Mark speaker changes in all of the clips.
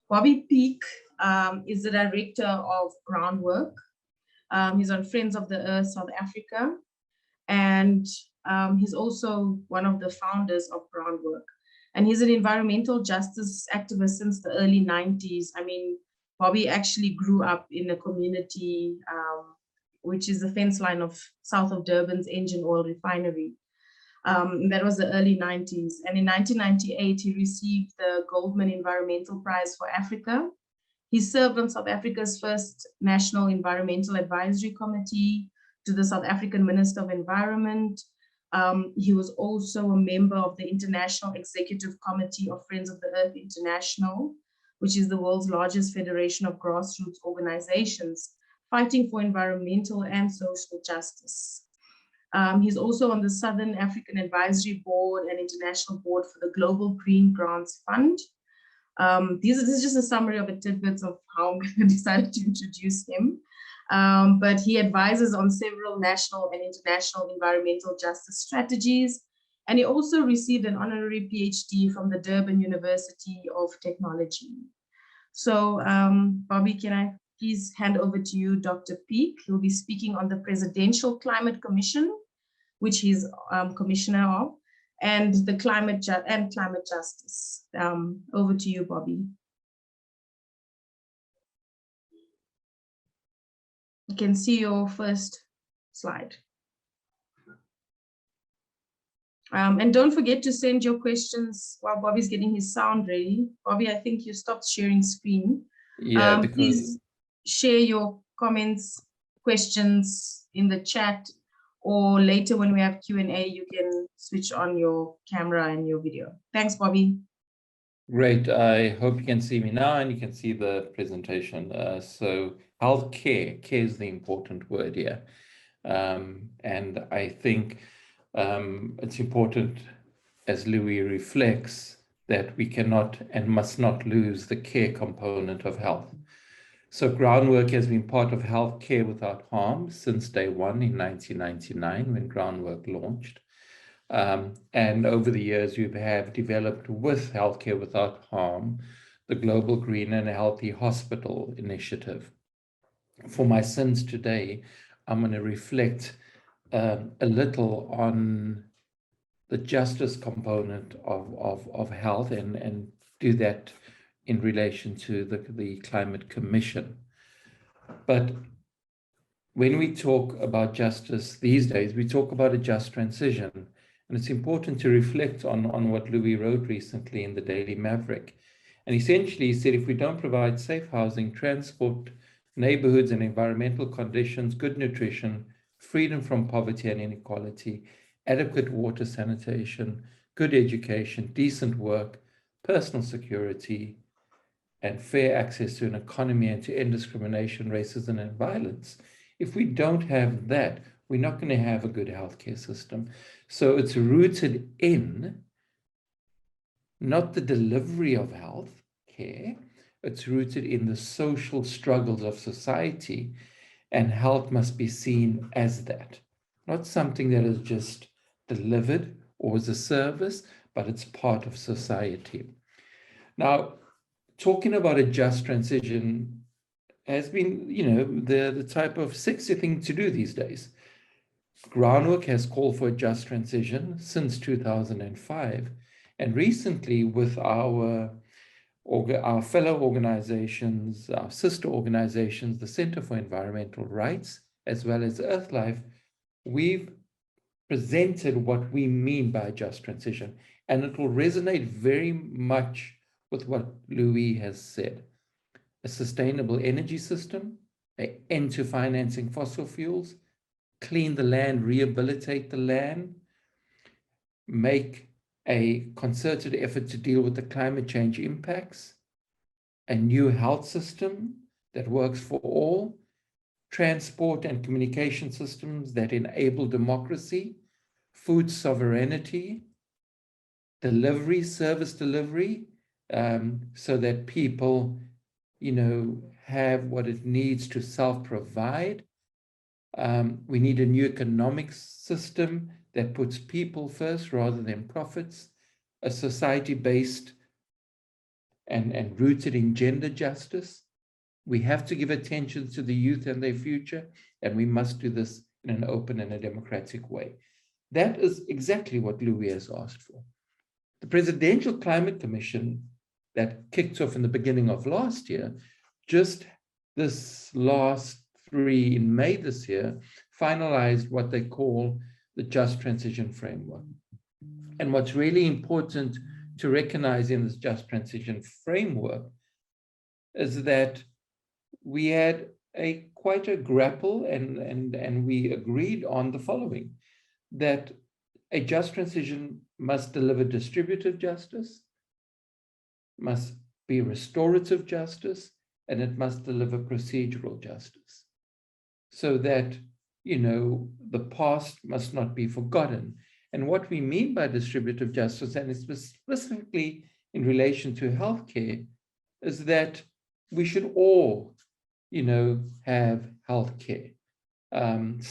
Speaker 1: Bobby Peak is the director of groundWork. He's on Friends of the Earth South Africa, and he's also one of the founders of groundWork. And he's an environmental justice activist since the early 90s. I mean, Bobby actually grew up in a community which is the fence line of south of Durban's engine oil refinery. That was the early 90s. And in 1998, he received the Goldman Environmental Prize for Africa. He served on South Africa's first National Environmental Advisory Committee to the South African Minister of Environment. He was also a member of the International Executive Committee of Friends of the Earth International, which is the world's largest federation of grassroots organizations fighting for environmental and social justice. He's also on the Southern African Advisory Board and International Board for the Global Green Grants Fund. This is just a summary of the tidbits of how I decided to introduce him. But he advises on several national and international environmental justice strategies. And he also received an honorary PhD from the Durban University of Technology. So Bobby, can I please hand over to you, Dr. Peak? He'll be speaking on the Presidential Climate Commission, which he's commissioner of, and the climate justice. Over to you, Bobby. You can see your first slide. And don't forget to send your questions while Bobby's getting his sound ready. Bobby, I think you stopped sharing screen.
Speaker 2: Yeah,
Speaker 1: please share your comments, questions in the chat, or later when we have Q&A, you can switch on your camera and your video. Thanks, Bobby.
Speaker 2: Great. I hope you can see me now and you can see the presentation. So healthcare, care is the important word here. And I think it's important, as Louis reflects, that we cannot and must not lose the care component of health. So groundwork has been part of healthcare without harm since day one in 1999 when groundwork launched. And over the years, we have developed with Healthcare Without Harm, the Global Green and Healthy Hospital Initiative. For my sins today, I'm going to reflect a little on the justice component of health and do that in relation to the Climate Commission. But when we talk about justice these days, we talk about a just transition. And it's important to reflect on what Louis wrote recently in the Daily Maverick. And essentially he said, if we don't provide safe housing, transport, neighborhoods and environmental conditions, good nutrition, freedom from poverty and inequality, adequate water sanitation, good education, decent work, personal security, and fair access to an economy and to end discrimination, racism, and violence. If we don't have that, we're not going to have a good healthcare system. So it's rooted in not the delivery of health care, it's rooted in the social struggles of society, and health must be seen as that. Not something that is just delivered or as a service, but it's part of society. Now, talking about a just transition has been, the type of sexy thing to do these days. Groundwork has called for a just transition since 2005. And recently with our fellow organizations, our sister organizations, the Center for Environmental Rights, as well as EarthLife, we've presented what we mean by a just transition. And it will resonate very much with what Louis has said. A sustainable energy system, an end to financing fossil fuels, clean the land, rehabilitate the land, make a concerted effort to deal with the climate change impacts, a new health system that works for all, transport and communication systems that enable democracy, food sovereignty, service delivery, so that people, have what it needs to self-provide. We need a new economic system that puts people first rather than profits, a society based and rooted in gender justice. We have to give attention to the youth and their future, and we must do this in an open and a democratic way. That is exactly what Louis has asked for. The Presidential Climate Commission that kicked off in the beginning of last year, just this last 3 in May this year, finalized what they call the Just Transition Framework. And what's really important to recognize in this Just Transition Framework is that we had quite a grapple, and we agreed on the following: that a just transition must deliver distributive justice, must be restorative justice, and it must deliver procedural justice, so that, the past must not be forgotten. And what we mean by distributive justice, and specifically in relation to healthcare, is that we should all, have healthcare. And,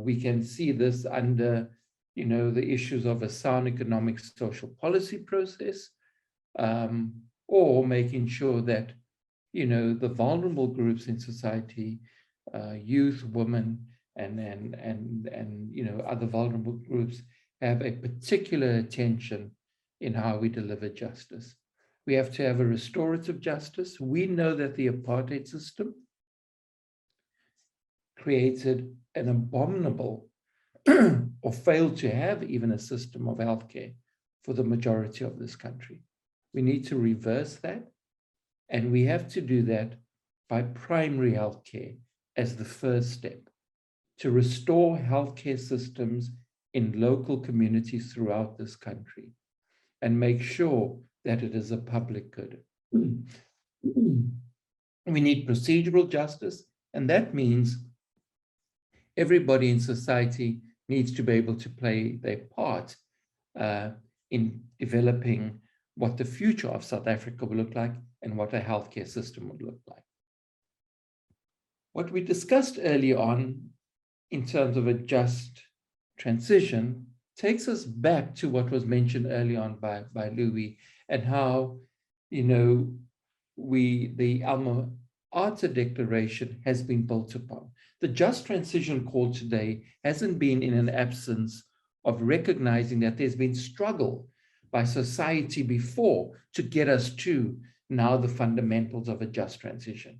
Speaker 2: we can see this under, the issues of a sound economic social policy process, or making sure that, the vulnerable groups in society, youth, women, and other vulnerable groups have a particular attention in how we deliver justice. We have to have a restorative justice. We know that the apartheid system created an abominable or failed to have even a system of healthcare for the majority of this country. We need to reverse that, and we have to do that by primary healthcare as the first step, to restore healthcare systems in local communities throughout this country and make sure that it is a public good. We need procedural justice, and that means everybody in society needs to be able to play their part in developing what the future of South Africa will look like and what a healthcare system would look like. What we discussed early on in terms of a just transition takes us back to what was mentioned early on by Louis, and how, the Alma Ata Declaration has been built upon. The just transition call today hasn't been in an absence of recognizing that there's been struggle by society before to get us to now the fundamentals of a just transition.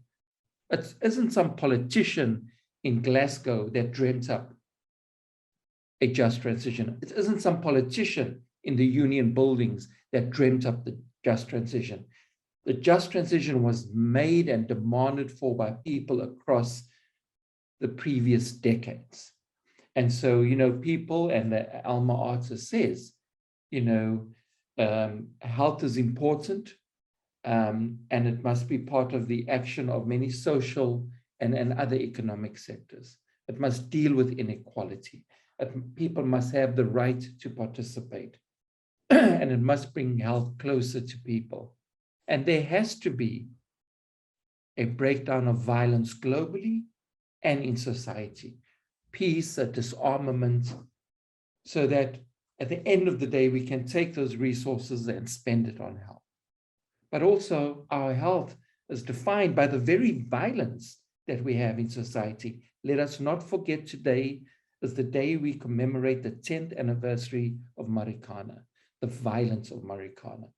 Speaker 2: It isn't some politician in Glasgow that dreamt up a just transition. It isn't some politician in the union buildings that dreamt up the just transition. The just transition was made and demanded for by people across the previous decades. And so, people, and the Alma Ata says, health is important, and it must be part of the action of many social and other economic sectors. It must deal with inequality. People must have the right to participate, and it must bring health closer to people. And there has to be a breakdown of violence globally and in society, peace, disarmament, so that at the end of the day, we can take those resources and spend it on health. But also, our health is defined by the very violence that we have in society. Let us not forget today is the day we commemorate the 10th anniversary of Marikana, the violence of Marikana.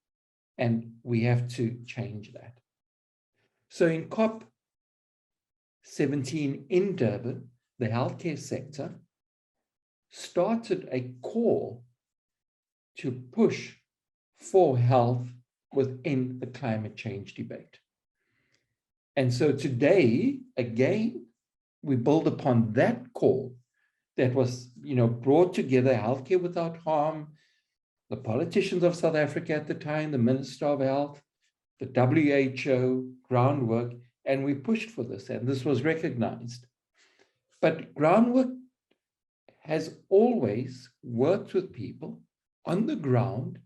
Speaker 2: And we have to change that. So in COP17 in Durban, the healthcare sector started a call to push for health within the climate change debate. And so today, again, we build upon that call that was, brought together, Healthcare Without Harm, the politicians of South Africa at the time, the Minister of Health, the WHO, groundwork, and we pushed for this, and this was recognized. But groundwork has always worked with people on the ground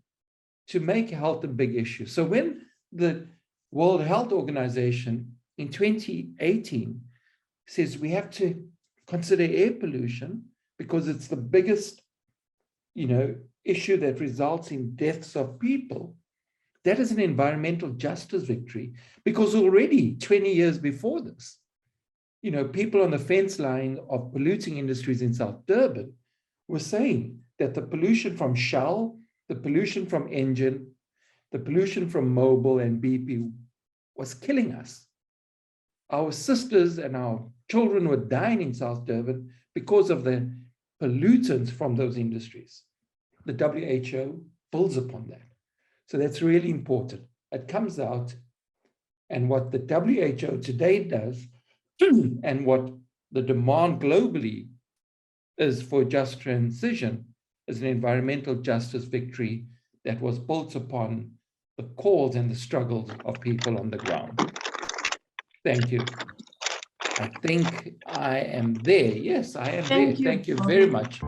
Speaker 2: to make health a big issue. So when the World Health Organization in 2018 says we have to consider air pollution because it's the biggest, issue that results in deaths of people, That is an environmental justice victory, because already 20 years before this, people on the fence line of polluting industries in South Durban were saying that the pollution from Shell, the pollution from Engen, the pollution from Mobil and BP was killing us. Our sisters and our children were dying in South Durban because of the pollutants from those industries. The WHO builds upon that. So that's really important. It comes out, and what the WHO today does, and what the demand globally is for just transition, is an environmental justice victory that was built upon the cause and the struggles of people on the ground. Thank you. I think I am there. Yes, I am there. Thank you very much.